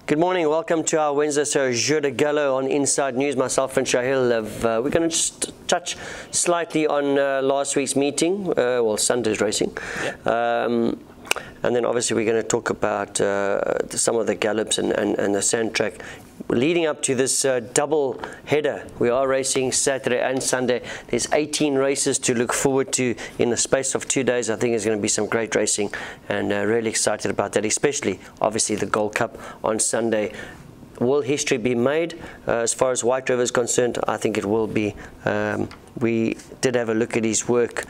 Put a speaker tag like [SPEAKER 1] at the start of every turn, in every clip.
[SPEAKER 1] Good morning, welcome to our Wednesday show, Jour du Galop on Inside News. Myself and Shaheel we're going to just touch slightly on last week's meeting, well, Sunday's racing. Yeah. And then obviously we're going to talk about some of the gallops and the sand track. Leading up to this double header, we are racing Saturday and Sunday. There's 18 races to look forward to in the space of 2 days. I think there's going to be some great racing, and really excited about that, especially obviously the Gold Cup on Sunday. Will history be made as far as White River is concerned? I think it will be. We did have a look at his work.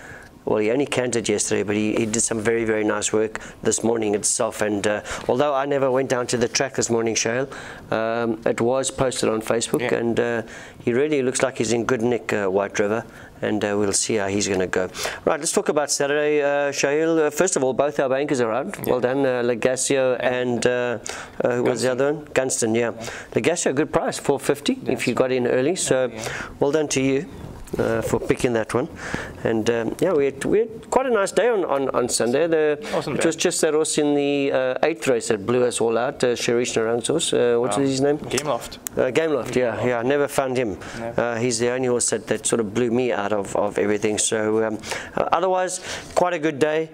[SPEAKER 1] Well, he only cantered yesterday, but he did some very, very nice work this morning itself. And although I never went down to the track this morning, Shaheel, it was posted on Facebook, yeah. And he really looks like he's in good nick, White River, and we'll see how he's going to go. Right, let's talk about Saturday, Shaheel. First of all, both our bankers are out. Yeah. Well done, Legasio and who was the other one? Gunston, yeah. Legasio, good price, $4.50 if you got in early. So well done to you. For picking that one, and yeah, we had quite a nice day on Sunday. It was just that horse in the 8th race that blew us all out, Sherish Narang's horse. What's his name?
[SPEAKER 2] Gameloft.
[SPEAKER 1] Gameloft, yeah. I never found him. He's the only horse that sort of blew me out of everything. So otherwise, quite a good day.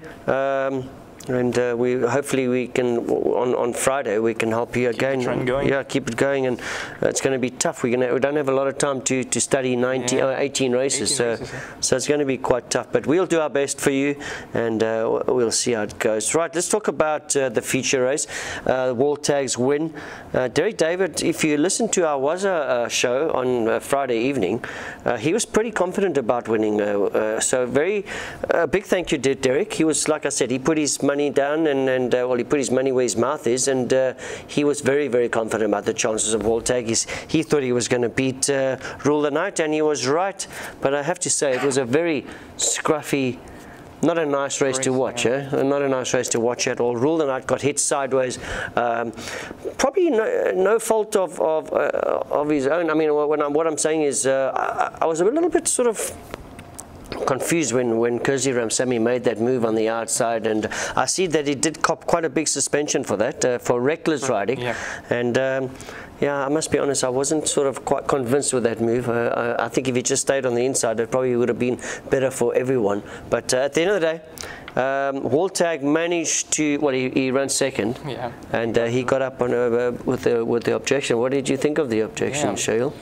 [SPEAKER 1] And hopefully we can on Friday we can help you again.
[SPEAKER 2] Keep the trend going.
[SPEAKER 1] Yeah, keep it going, and it's going to be tough. We don't have a lot of time to study 18 races, so it's going to be quite tough. But we'll do our best for you, and we'll see how it goes. Right, let's talk about the feature race, Wall Tags win. Derek David, if you listen to our Waza show on Friday evening, he was pretty confident about winning. So very big thank you to Derek. He was, like I said, he put his money down, and well, he put his money where his mouth is, and he was very, very confident about the chances of Wall Tag. He thought he was going to beat Rule the Night, and he was right. But I have to say, it was a very scruffy, not a nice race to watch, not a nice race to watch at all. Rule the Night got hit sideways, probably no fault of his own. I mean, what I'm saying is, I was a little bit sort of confused when Coursier Ramsamy made that move on the outside, and I see that he did cop quite a big suspension for that, for reckless riding. Yeah. And yeah, I must be honest, I wasn't sort of quite convinced with that move. I think if he just stayed on the inside, it probably would have been better for everyone. But at the end of the day, Wall Tag managed to, well, he ran second, yeah, and he got up on with the objection. What did you think of the objection, Shaheel?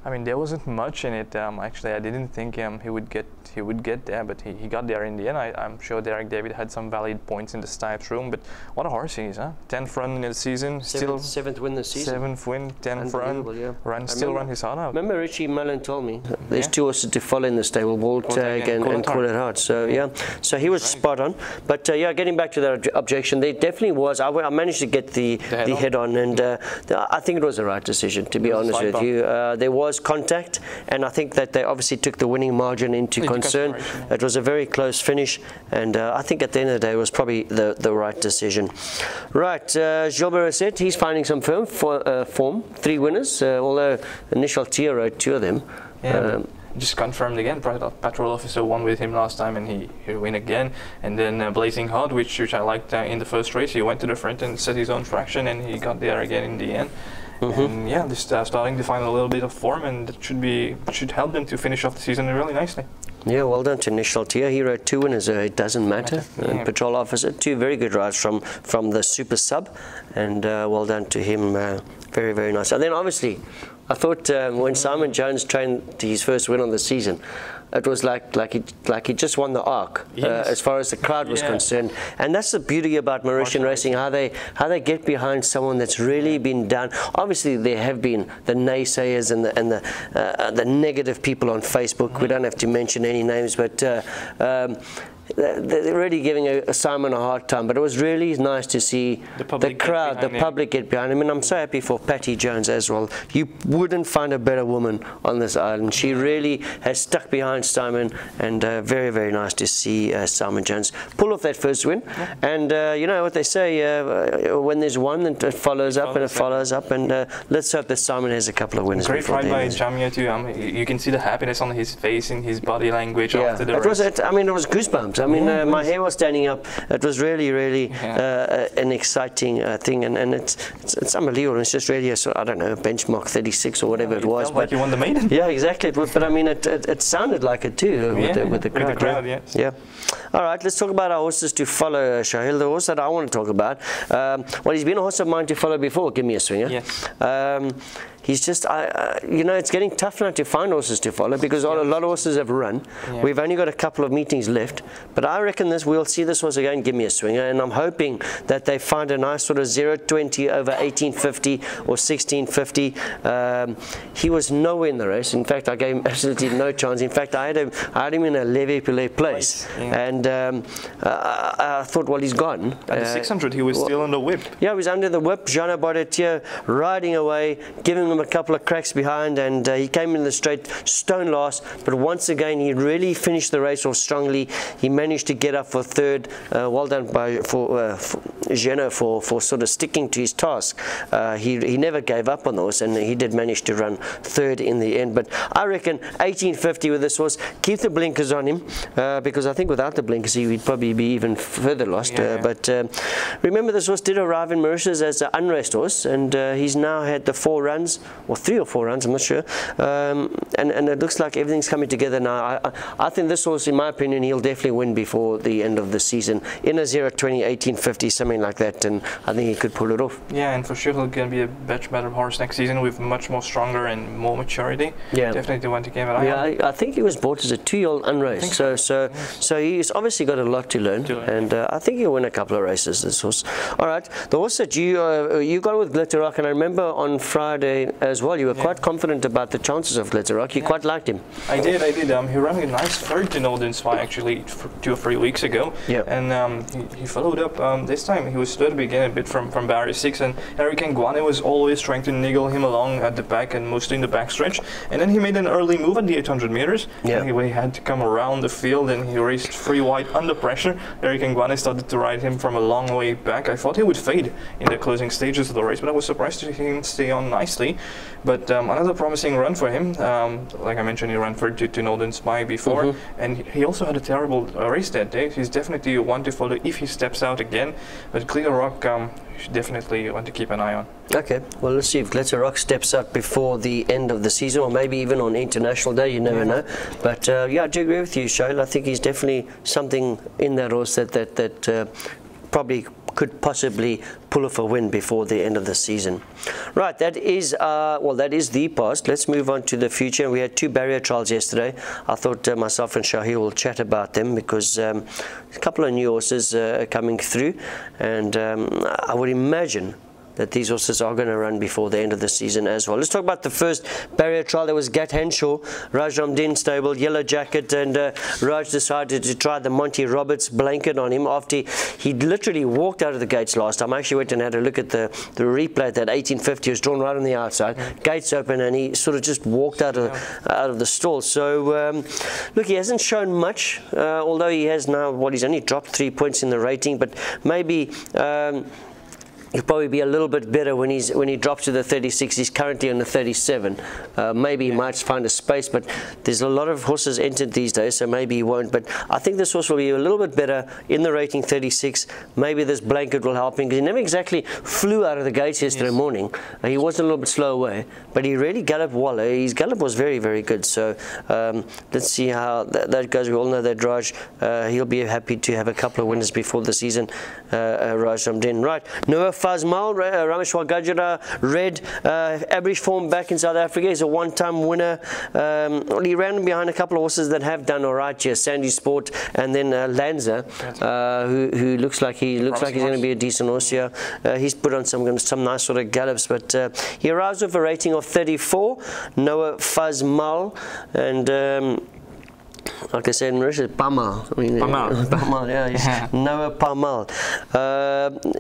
[SPEAKER 2] I mean, there wasn't much in it. Actually, I didn't think he would get there, but he got there in the end. I'm sure Derek David had some valid points in the Stipes room, but what a horse he is, huh? 10th run in the season,
[SPEAKER 1] seventh win this season.
[SPEAKER 2] 7th win, 10th run, still run his heart out.
[SPEAKER 1] Remember Richie Mullen told me there's two horses to follow in the stable, Wall Tag and Call It Hard. So yeah, so he was spot on. But yeah, getting back to that objection, there definitely was. I managed to get the head on, and I think it was the right decision, to be honest with you. There was contact, and I think that they obviously took the winning margin into concern. It was a very close finish, and I think at the end of the day it was probably the right decision. Right, Gilbert said he's finding some form. 3 winners, although Initial Tier rode 2 of them. Yeah,
[SPEAKER 2] just confirmed again. Patrol Officer won with him last time, and he win again. And then Blazing Hot, which I liked in the first race, he went to the front and set his own fraction, and he got there again in the end. And yeah, just starting to find a little bit of form, and that should help them to finish off the season really nicely.
[SPEAKER 1] Yeah, well done to Initial Tier. He rode 2 winners, it doesn't matter. Patrol Officer, 2 very good rides from the Super Sub, and well done to him. Very, very nice. And then obviously, I thought when Simon Jones trained to his first win on the season, it was like he just won the Arc, as far as the crowd was concerned. And that's the beauty about Mauritian racing, how they get behind someone that's really been down. Obviously there have been the naysayers and the negative people on Facebook. We don't have to mention any names, but they're really giving Simon a hard time, but it was really nice to see the crowd, the public get behind him, and I'm so happy for Patty Jones as well. You wouldn't find a better woman on this island. She really has stuck behind Simon, and very, very nice to see Simon Jones pull off that first win. And you know what they say, when there's one, it follows up, and it follows up, and let's hope that Simon has a couple of winners.
[SPEAKER 2] Great ride by Jamia too. You can see the happiness on his face, in his body language after the race.
[SPEAKER 1] I mean, it was goosebumps. thought. I mean, my hair was standing up. It was really, really an exciting thing, and it's unbelievable. It's just really I don't know, benchmark 36 or whatever it was.
[SPEAKER 2] But like you won the maiden.
[SPEAKER 1] Yeah, exactly. But I mean, it sounded like it too with the crowd.
[SPEAKER 2] Yes.
[SPEAKER 1] Yeah. All right, let's talk about our horses to follow, Shaheel. The horse that I want to talk about, well, he's been a horse of mine to follow before. Give me a swinger.
[SPEAKER 2] Yes.
[SPEAKER 1] He's just, you know, it's getting tough now to find horses to follow because a lot of horses have run. Yeah. We've only got a couple of meetings left, but I reckon we'll see this horse again, Give Me a Swinger, and I'm hoping that they find a nice sort of 0.20 over 18.50 or 16.50. He was nowhere in the race. In fact, I gave him absolutely no chance. In fact, I had him in a leve-pile place, and I thought, well, he's gone.
[SPEAKER 2] At the 600, he was still on the whip.
[SPEAKER 1] Yeah, he was under the whip. Jean Barretier riding away, giving him a couple of cracks behind, and he came in the straight stone last, but once again he really finished the race off strongly. He managed to get up for third. Well done for Jean for sort of sticking to his task. He never gave up on the horse, and he did manage to run third in the end. But I reckon 18.50 with this horse. Keep the blinkers on him, because I think without the blinkers he'd probably be even further lost. But remember, this horse did arrive in Mauritius as an unraced horse, and he's now had the 4 runs, or 3 or 4 runs, I'm not sure, and it looks like everything's coming together now. I think this horse, in my opinion, he'll definitely win before the end of the season in a 0.20, 18.50, something like that, and I think he could pull it off.
[SPEAKER 2] Yeah, and for sure he'll going to be a much better horse next season with much more stronger and more maturity. Yeah, definitely want to give it.
[SPEAKER 1] I think he was bought as a 2-year-old unraced, so he's obviously got a lot to learn, and I think he'll win a couple of races, this horse. All right, the horse that you got with Glitter Rock, and I remember on Friday as well, you were quite confident about the chances of Glitter Rock. You quite liked him.
[SPEAKER 2] I did. He ran a nice third in Olden Spy actually 2 or 3 weeks ago. Yeah. And he followed up this time. He was slow to begin a bit from barrier 6, and Eric Nguane was always trying to niggle him along at the back and mostly in the backstretch. And then he made an early move at the 800 meters. Yeah. He had to come around the field, and he raced 3 wide under pressure. Eric Nguane started to ride him from a long way back. I thought he would fade in the closing stages of the race, but I was surprised to see him stay on nicely. But another promising run for him. Like I mentioned, he ran third to Northern Spy before, and he also had a terrible race that day. He's definitely one to follow if he steps out again. But Glitter Rock, you should definitely want to keep an eye on.
[SPEAKER 1] Okay, well, let's see if Glitter Rock steps up before the end of the season, or maybe even on International Day. You never know. But yeah, I do agree with you, Shaheel. I think he's definitely something in that horse that probably could possibly pull off a win before the end of the season. Right, that is the past. Let's move on to the future. We had 2 barrier trials yesterday. I thought myself and Shaheel will chat about them because a couple of new horses are coming through, and I would imagine that these horses are going to run before the end of the season as well. Let's talk about the first barrier trial. There was Gat Henshaw, Raj Ramdin stable, yellow jacket, and Raj decided to try the Monty Roberts blanket on him after he literally walked out of the gates last time. I actually went and had a look at the replay. That 1850 was drawn right on the outside, gates open, and he sort of just walked out of the stall. So look, he hasn't shown much, although he has now, he's only dropped 3 points in the rating, but maybe he'll probably be a little bit better when he drops to the 36. He's currently on the 37. Maybe he might find a space, but there's a lot of horses entered these days, so maybe he won't. But I think this horse will be a little bit better in the rating 36. Maybe this blanket will help him, because he never exactly flew out of the gates yesterday morning. He was a little bit slow away, but he really galloped well. His gallop was very, very good. So let's see how that goes. We all know that Raj, he'll be happy to have a couple of winners before the season. Raj Ramdin. Right, Noah Fazmal, Rameshwar Gajra, red, average form back in South Africa. He's a one-time winner. He ran behind a couple of horses that have done all right here, Sandy Sport and then Lanza, who looks like he's going to be a decent horse here. He's put on some nice sort of gallops, but he arrives with a rating of 34. Noah Fazmal, and like I said in Mauritius, Pamal. Pamal, yeah. Noah Pamal.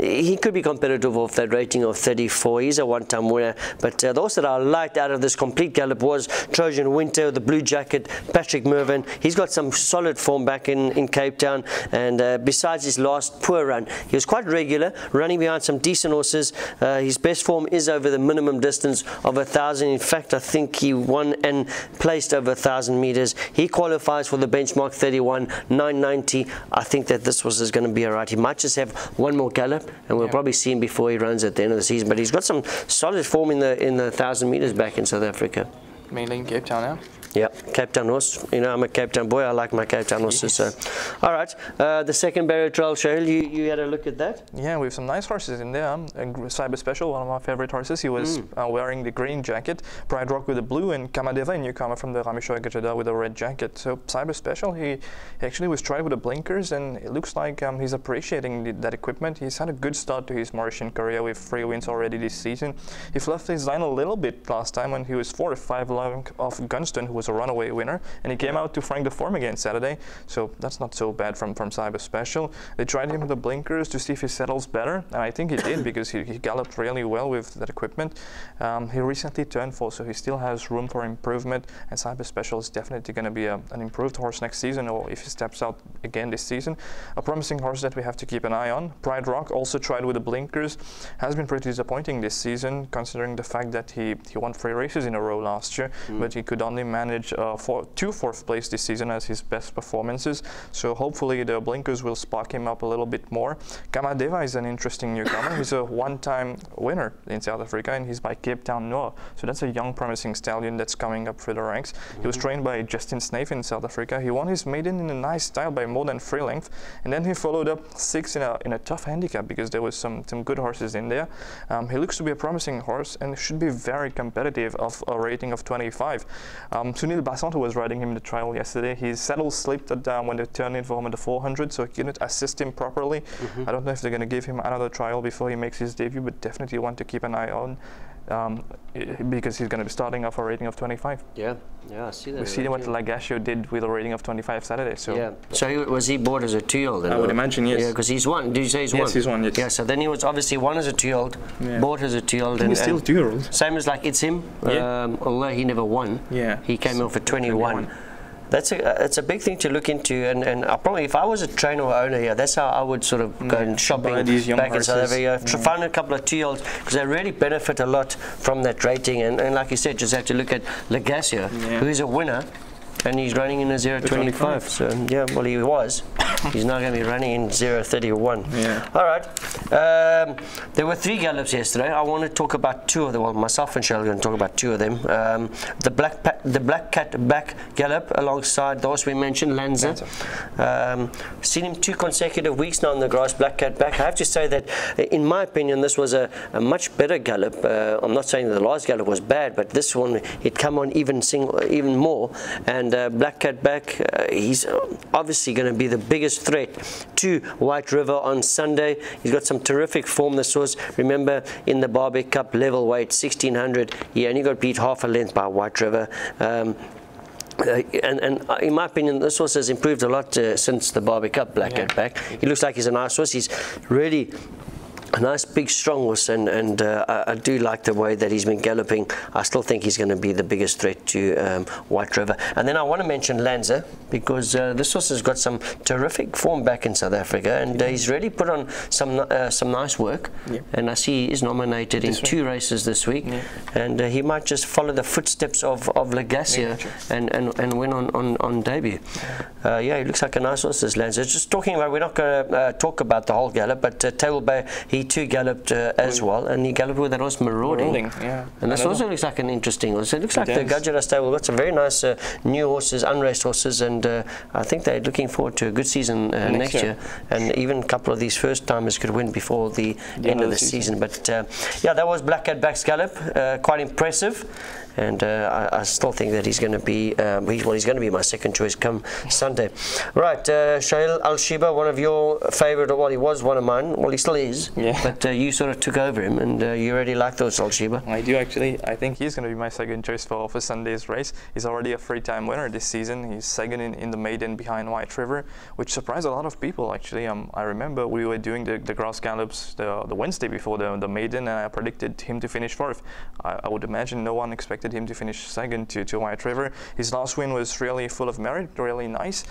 [SPEAKER 1] He could be competitive off that rating of 34. He's a one-time winner. But the horse that I liked out of this complete gallop was Trojan Winter, the blue jacket, Patrick Mervyn. He's got some solid form back in Cape Town. And besides his last poor run, he was quite regular, running behind some decent horses. His best form is over the minimum distance of 1,000. In fact, I think he won and placed over 1,000 meters. He qualifies price for the benchmark 31, 990. I think that this horse is going to be alright. He might just have one more gallop, and we'll probably see him before he runs at the end of the season. But he's got some solid form in the 1,000 meters back in South Africa.
[SPEAKER 2] Mainly in Cape Town now.
[SPEAKER 1] Yeah, Cape Town horse. You know, I'm a Cape Town boy. I like my Cape Town horses. Yes. So, all right. The second barrier trial, Shaheel, you had a look at that? Yeah, we have some nice horses in there. Cyber Special, one of my favorite horses. He was wearing the green jacket. Pride Rock with the blue, and Kamadeva, a newcomer from the Ramisho Gajada, with a red jacket. So Cyber Special, he actually was tried with the blinkers, and it looks like he's appreciating that equipment. He's had a good start to his Mauritian career with 3 wins already this season. He fluffed his line a little bit last time when he was 4-5 long off Gunston, who was a runaway winner, and he came out to Frank the Form again Saturday, so that's not so bad from Cyber Special. They tried him with the blinkers to see if he settles better, and I think he did, because he galloped really well with that equipment. He recently turned 4, so he still has room for improvement, and Cyber Special is definitely going to be an improved horse next season, or if he steps out again this season. A promising horse that we have to keep an eye on. Pride Rock, also tried with the blinkers, has been pretty disappointing this season, considering the fact that he won 3 races in a row last year, but he could only manage 2 4th place this season as his best performances. So hopefully the blinkers will spark him up a little bit more. Kamadeva is an interesting newcomer. He's a 1-time winner in South Africa, and he's by Cape Town Noah. So that's a young, promising stallion that's coming up through the ranks. He was trained by Justin Snaith in South Africa. He won his maiden in a nice style by more than 3 lengths, and then he followed up 6 in a tough handicap, because there was some good horses in there. He looks to be a promising horse and should be very competitive of a rating of 25. Sunil Basant, who was riding him in the trial yesterday, his saddle slipped when they turned in for him at the 400, so he couldn't assist him properly. I don't know if they're going to give him another trial before he makes his debut, but definitely want to keep an eye on, because he's going to be starting off a rating of 25. Yeah, I see that. We see what Lagacio did with a rating of 25 Saturday. So yeah. So was he bought as a 2-year-old? I would imagine, yes. Yeah, because he's won. Did you say he's won? Yes, he's won. Yes. Yeah. So then he was obviously won as a 2-year-old, bought as a 2-year-old, and he's still 2-year-old. Same as like It's Him. Although he never won. Yeah. He came in for 21. That's a big thing to look into, and I probably, if I was a trainer or owner here, that's how I would sort of go and shopping back in South Africa. Find a couple of 2-year-olds, because they really benefit a lot from that rating, and like you said, just have to look at Lagacio, who is a winner, and he's running in a 0.25. So yeah, well, he was. He's now going to be running in 0.31. Yeah. All right. There were 3 gallops yesterday. I want to talk about 2 of them. Well, myself and Shaheel are going to talk about 2 of them. The Black Cat back gallop alongside the horse we mentioned, Lanza. Seen him 2 consecutive weeks now on the grass, Black Cat back. I have to say that, in my opinion, this was a much better gallop. I'm not saying that the last gallop was bad, but this one, it come on even more. And Black Cat back, he's obviously going to be the biggest threat to White River on Sunday. He's got some terrific form. This was, remember, in the Barbie Cup level weight 1600, he only got beat half a length by White River. And in my opinion, this horse has improved a lot since the Barbie Cup, Black Cat back. He looks like he's a nice horse. He's really a nice big strong horse, and I do like the way that he's been galloping. I still think he's going to be the biggest threat to White River. And then I want to mention Lanza, because this horse has got some terrific form back in South Africa, and he's really put on some nice work. And I see he is nominated in 2 races this week, and he might just follow the footsteps of Lagacio and win on debut. Yeah, he looks like a nice horse, this Lanza. Just talking about, we're not going to talk about the whole gallop, but Table Bay, he too galloped as well, and he galloped with that horse Marauding. And this also looks like an interesting horse. It looks like the Gajara stable got some very nice new horses, unraced horses, and I think they're looking forward to a good season next year. And even a couple of these first timers could win before the end of the season. But yeah, that was Black Cat back's gallop, quite impressive. And I still think that he's going to be, he's going to be my second choice come Sunday. Right, Shaheel Al-Shiba, one of your favourite, well, he was one of mine, well, he still is, but you sort of took over him, and you already like those, Al-Shiba. I do, actually. I think he's going to be my second choice for Sunday's race. He's already a 3-time winner this season. He's second in the maiden behind White River, which surprised a lot of people, actually. I remember we were doing the grass gallops the Wednesday before the maiden, and I predicted him to finish 4th. I would imagine no one expected
[SPEAKER 2] expected him to finish second to White River. His last win was really full of merit, really nice.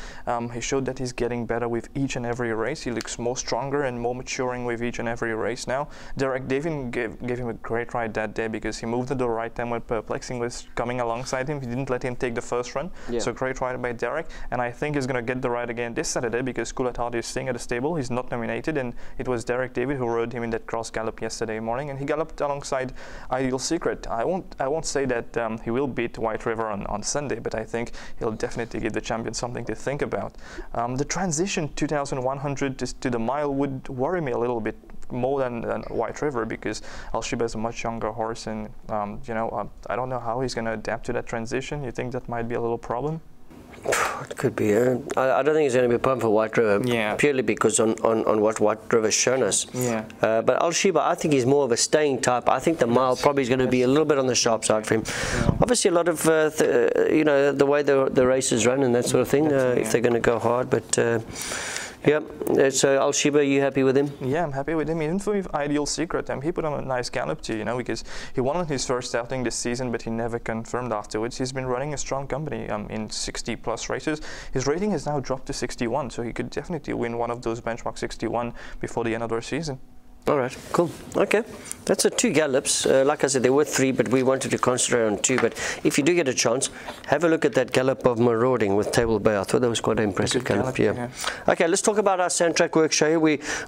[SPEAKER 2] He showed that he's getting better with each and every race. He looks more stronger and more maturing with each and every race now. Derek Davin gave him a great ride that day because he moved at the right time when Perplexing was coming alongside him. He didn't let him take the first run. Yeah. So great ride by Derek. And I think he's going to get the ride again this Saturday because Cool at Heart is staying at the stable. He's not nominated, and it was Derek David who rode him in that cross gallop yesterday morning, and he galloped alongside Ideal Secret. I won't say that he will beat White River on Sunday, but I think he'll definitely give the champion something to think about. The transition 2,100 to the mile would worry me a little bit more than White River because Alshiba is a much younger horse, and you know, I don't know how he's going to adapt to that transition. You think that might be a little problem?
[SPEAKER 1] It could be. I don't think it's going to be a problem for White River, purely because on what White River's shown us. Yeah. But Alshiba, I think he's more of a staying type. I think the mile probably is going to be a little bit on the sharp side for him. Yeah. Obviously, a lot of you know, the way the races run and that sort of thing. If they're going to go hard, but. Yeah, so Alshiba, are you happy with him?
[SPEAKER 2] Yeah, I'm happy with him. Even with Ideal Secret, he put on a nice gallop too, you know, because he won on his first outing this season, but he never confirmed afterwards. He's been running a strong company in 60+ races. His rating has now dropped to 61, so he could definitely win one of those benchmark 61 before the end of the season.
[SPEAKER 1] All right, cool. Okay, that's 2 gallops. Like I said, there were 3, but we wanted to concentrate on 2. But if you do get a chance, have a look at that gallop of Marauding with Table Bay. I thought that was quite an impressive gallop. Yeah. Okay, let's talk about our Sandtrack work, Shaheel.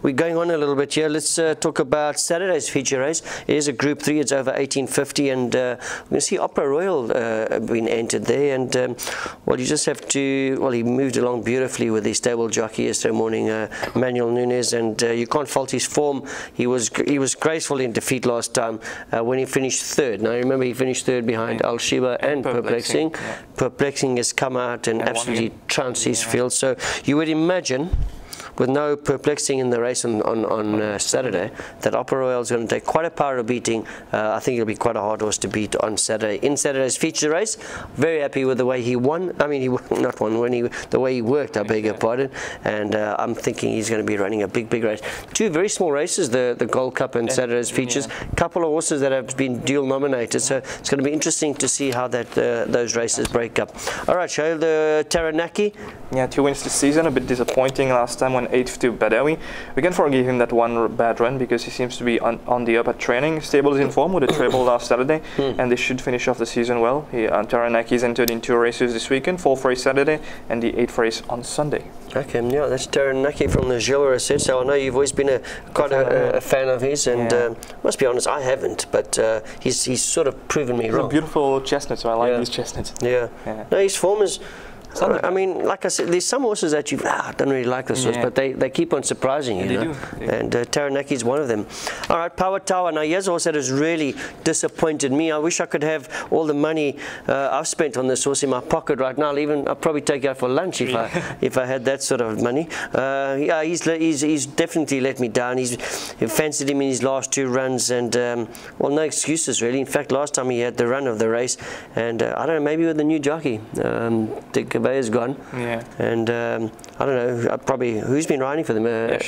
[SPEAKER 1] We're going on a little bit here. Let's talk about Saturday's feature race. It is a Group 3. It's over 1850, and we're going to see Opera Royal being entered there. And well, you just have to. Well, he moved along beautifully with his stable jockey yesterday morning, Manuel Nunes, and you can't fault his form. He was graceful in defeat last time when he finished 3rd. Now remember, he finished 3rd behind Alshiba and Perplexing. Yeah. Perplexing has come out and absolutely trounced his field. So you would imagine, with no Perplexing in the race on Saturday, that Opera Royal is going to take quite a power of beating. I think it'll be quite a hard horse to beat on Saturday. In Saturday's feature race, very happy with the way he won. I mean, not won, the way he worked, I beg your pardon. And I'm thinking he's going to be running a big race. 2 very small races, the Gold Cup and Saturday's features. Couple of horses that have been dual nominated. So it's going to be interesting to see how those races break up. All right, Shaheel, the Taranaki.
[SPEAKER 2] Yeah, 2 wins this season. A bit disappointing last time when 8th to Badawi. We can forgive him that one bad run because he seems to be on the up at training. Stable is in form with a treble last Saturday, and they should finish off the season well. Taranaki is entered in 2 races this weekend, 4th race Saturday and the 8th race on Sunday.
[SPEAKER 1] Okay, yeah, that's Taranaki from the Jour set. So I know you've always been quite a fan of his, and must be honest, I haven't, but he's sort of proven me wrong.
[SPEAKER 2] He's a beautiful chestnut, so I like these chestnuts.
[SPEAKER 1] Yeah. No, his form is. I mean, like I said, there's some horses that you don't really like this horse, but they keep on surprising you.
[SPEAKER 2] They
[SPEAKER 1] know?
[SPEAKER 2] do.
[SPEAKER 1] And Taranaki is one of them. All right, Power Tower. Now, here's a horse that has really disappointed me. I wish I could have all the money I've spent on this horse in my pocket right now. I'll probably take it out for lunch if I had that sort of money. Yeah, he's definitely let me down. He fancied him in his last 2 runs, and well, no excuses really. In fact, last time he had the run of the race, and I don't know, maybe with the new jockey, is gone, and I don't know, probably who's been riding for them? Yeah,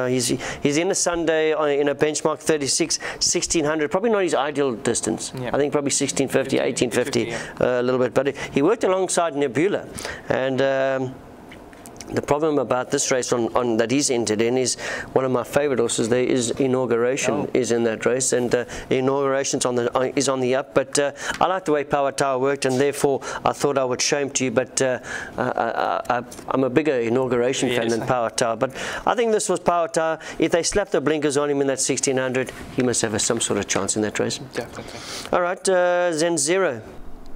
[SPEAKER 1] he's in a Sunday in a benchmark 36, 1600, probably not his ideal distance. I think probably 1650, 1850, a little bit, but he worked alongside Nebula, and the problem about this race that he's entered in is one of my favorite horses. There is Inauguration is in that race, and Inauguration's is on the up. But I like the way Power Tower worked, and therefore I thought I would show him to you. But I'm a bigger Inauguration fan than Power Tower. But I think this was Power Tower. If they slap the blinkers on him in that 1600, he must have some sort of chance in that race.
[SPEAKER 2] Definitely.
[SPEAKER 1] All right, Zenzero.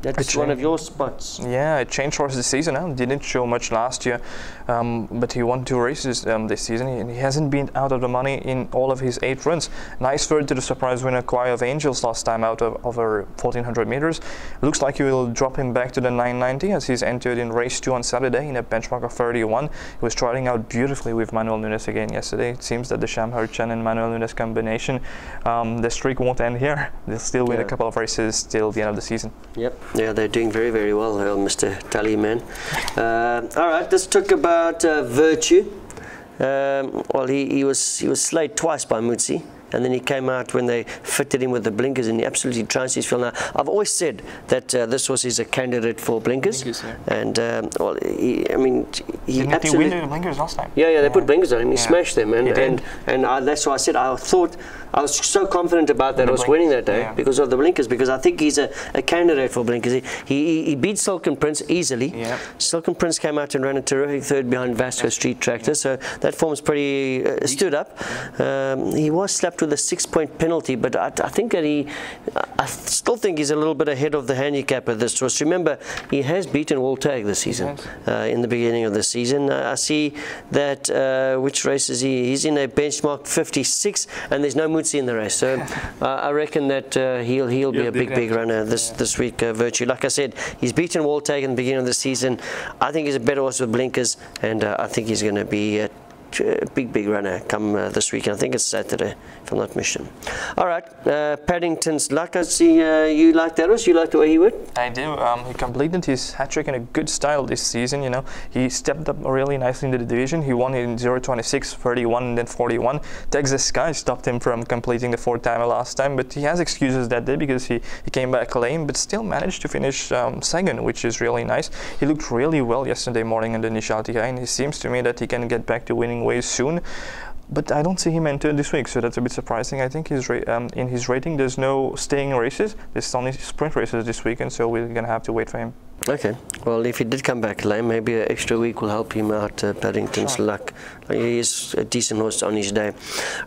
[SPEAKER 1] That's one of your spots.
[SPEAKER 2] Yeah, it changed horse this season. Didn't show much last year, but he won 2 races this season. And he hasn't been out of the money in all of his 8 runs. Nice third to the surprise winner Choir of Angels last time out of over 1400 meters. Looks like he will drop him back to the 990 as he's entered in race 2 on Saturday in a benchmark of 31. He was trotting out beautifully with Manuel Nunes again yesterday. It seems that the Shyam Hurchund and Manuel Nunes combination, the streak won't end here. They'll still win a couple of races till the end of the season.
[SPEAKER 1] Yep. Yeah, they're doing very well, Mr. Tallyman. All right, let's talk about Virtue. Well, he was slayed twice by Mutsi, and then he came out when they fitted him with the blinkers, and he absolutely trounced his field. Now, I've always said that this horse is a candidate for blinkers, and well, I mean, he
[SPEAKER 2] didn't
[SPEAKER 1] absolutely.
[SPEAKER 2] He win the blinkers last time?
[SPEAKER 1] Yeah, they put blinkers on him. He smashed them, and that's why I said I thought I was so confident about that horse winning that day because of the blinkers. Because I think he's a candidate for blinkers. He beat Silken Prince easily. Yeah. Silken Prince came out and ran a terrific third behind Vasco Street Tractor, so that form's pretty stood up. He was slapped with a 6-point penalty, but I think that I still think he's a little bit ahead of the handicap of this horse. Remember, he has beaten Waltag this season in the beginning of the season. I see that which race is he? He's in a benchmark 56, and there's no Mutsi in the race. So I reckon that he'll be a big runner this week. Virtue, like I said, he's beaten Waltag in the beginning of the season. I think he's a better horse with blinkers, and I think he's going to be a big runner come this weekend. I think it's Saturday, if I'm not mistaken. All right, Paddington's Luck. I see you like that horse. You like the way he went?
[SPEAKER 2] I do. He completed his hat-trick in a good style this season. You know, he stepped up really nicely in the division. He won in 0.26, 31, and then 41. Texas Sky stopped him from completing the 4th timer last time, but he has excuses that day because he came back lame, but still managed to finish second, which is really nice. He looked really well yesterday morning in the Nishalti, and it seems to me that he can get back to winning ways soon, but I don't see him enter this week, so that's a bit surprising. I think in his rating there's no staying races, there's only sprint races this weekend, so we're gonna have to wait for him.
[SPEAKER 1] Okay, well, if he did come back lame, maybe an extra week will help him out. Paddington's Luck. He is a decent horse on his day.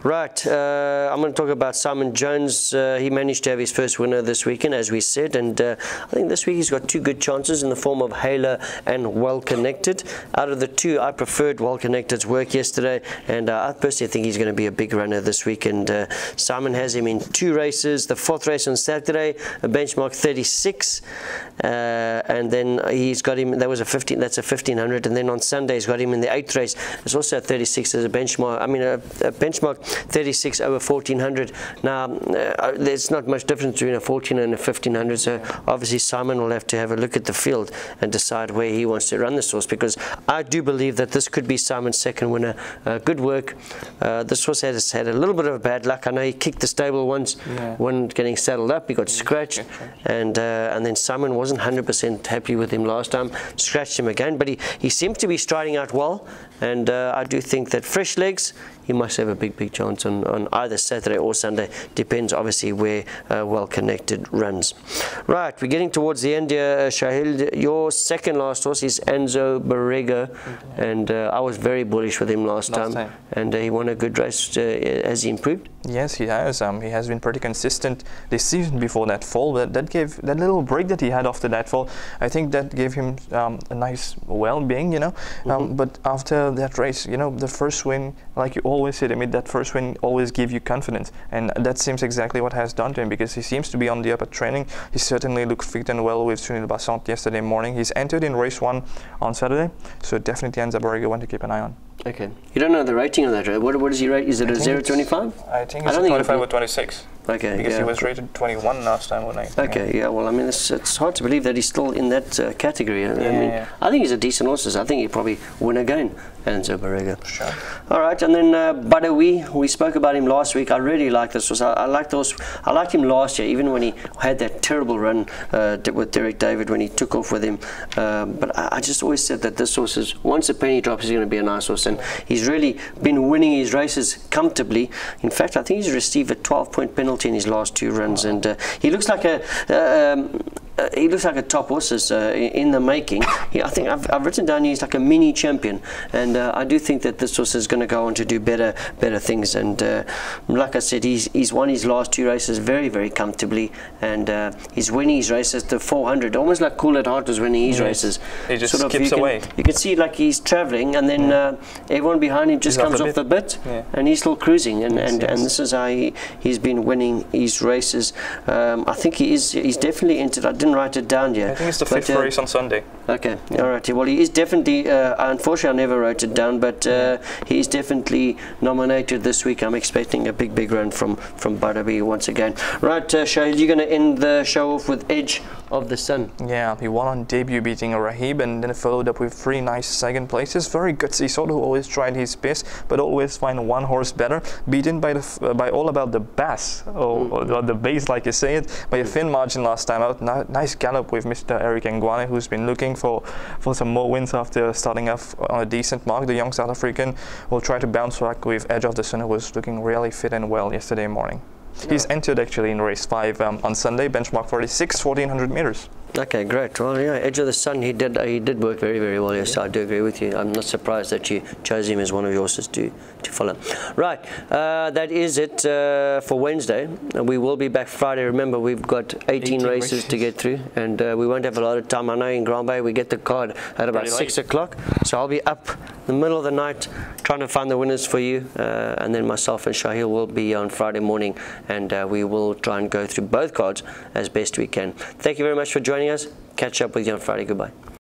[SPEAKER 1] Right, I'm going to talk about Simon Jones. He managed to have his first winner this weekend, as we said, and I think this week he's got 2 good chances in the form of Halo and Well Connected. Out of the 2, I preferred Well Connected's work yesterday, and I personally think he's going to be a big runner this week. And Simon has him in 2 races. The 4th race on Saturday, a benchmark 36, and then he's got him. That was a 15. That's a 1500. And then on Sunday he's got him in the 8th race. It's also a 36 as a benchmark. I mean a benchmark 36 over 1400. Now there's not much difference between a 14 and a 1500. So obviously Simon will have to have a look at the field and decide where he wants to run this horse, because I do believe that this could be Simon's second winner. Good work. This horse has had a little bit of bad luck. I know he kicked the stable once when getting saddled up. He got scratched, and then Simon wasn't 100% happy with him last time, scratched him again, but he seems to be striding out well, and I do think that fresh legs, he must have a big chance on either Saturday or Sunday. Depends obviously where Well Connected runs. Right, we're getting towards the end here. Shaheel, your second last horse is Enzo Borrego, and I was very bullish with him last time, and he won a good race. Has he improved?
[SPEAKER 2] Yes, he has. He has been pretty consistent this season before that fall. That gave that little break that he had after that fall, I think that gave him a nice well-being, you know. But after that race, you know, the first win, like you always said, I mean, that first win always gives you confidence, and that seems exactly what has done to him, because he seems to be on the up at training. He certainly looked fit and well with Sunil Basant yesterday morning. He's entered in race 1 on Saturday, so definitely Enzo Borrego one to keep an eye on.
[SPEAKER 1] Okay. You don't know the rating of that, right? What is he rate? Is it a 0.25?
[SPEAKER 2] I think it's a 25 or 26.
[SPEAKER 1] Okay.
[SPEAKER 2] Because he was rated 21 last time, wasn't he?
[SPEAKER 1] Okay. Yeah. Well, I mean, it's hard to believe that he's still in that category. I think he's a decent horse. I think he'll probably win again, Enzo Borrego.
[SPEAKER 2] Sure.
[SPEAKER 1] All right, and then Badawi, we spoke about him last week. I really like this horse. I liked the horse. I liked him last year, even when he had that terrible run with Derek David when he took off with him. But I just always said that this horse is, once a penny drops, he's going to be a nice horse, and he's really been winning his races comfortably. In fact, I think he's received a 12-point penalty in his last 2 runs, and he looks like a top horse in the making. I think I've written down he's like a mini champion, and I do think that this horse is going to go on to do better things. And like I said, he's won his last 2 races very comfortably, and he's winning his races to 400, almost like Cool at Heart was winning his races.
[SPEAKER 2] He just skips away.
[SPEAKER 1] You can see like he's travelling, and then everyone behind him just comes off the bit, and he's still cruising, and this is how he's been winning his races. I think he's definitely entered. I didn't write it down yet.
[SPEAKER 2] I think it's the fifth race on Sunday.
[SPEAKER 1] Okay, all right. Well, he is definitely, unfortunately I never wrote it down, but he is definitely nominated this week. I'm expecting a big run from Badabi once again. Right, Shaheel, you're going to end the show off with Edge of the Sun.
[SPEAKER 2] Yeah, he won on debut beating a Rahib, and then followed up with 3 nice second places. Very gutsy, sort of always tried his best, but always find one horse better. Beaten by by All About the Bass, or the base, like you say it, by a thin margin last time out. Nice gallop with Mr. Eric Ngwane, who's been looking for some more wins after starting off on a decent mark. The young South African will try to bounce back with Edge of the Sun, who was looking really fit and well yesterday morning. Yeah. He's entered actually in race 5 on Sunday, benchmark 46, 1400 meters.
[SPEAKER 1] Okay, great. Well, yeah, Edge of the Sun, he did work very well. Yes, I do agree with you. I'm not surprised that you chose him as one of your horses to follow. Right, that is it for Wednesday. We will be back Friday. Remember, we've got 18 races to get through, and we won't have a lot of time. I know in Grande we get the card at about 6 o'clock, so I'll be up in the middle of the night trying to find the winners for you, and then myself and Shaheel will be on Friday morning, and we will try and go through both cards as best we can. Thank you very much for joining us. Catch up with you on Friday. Goodbye.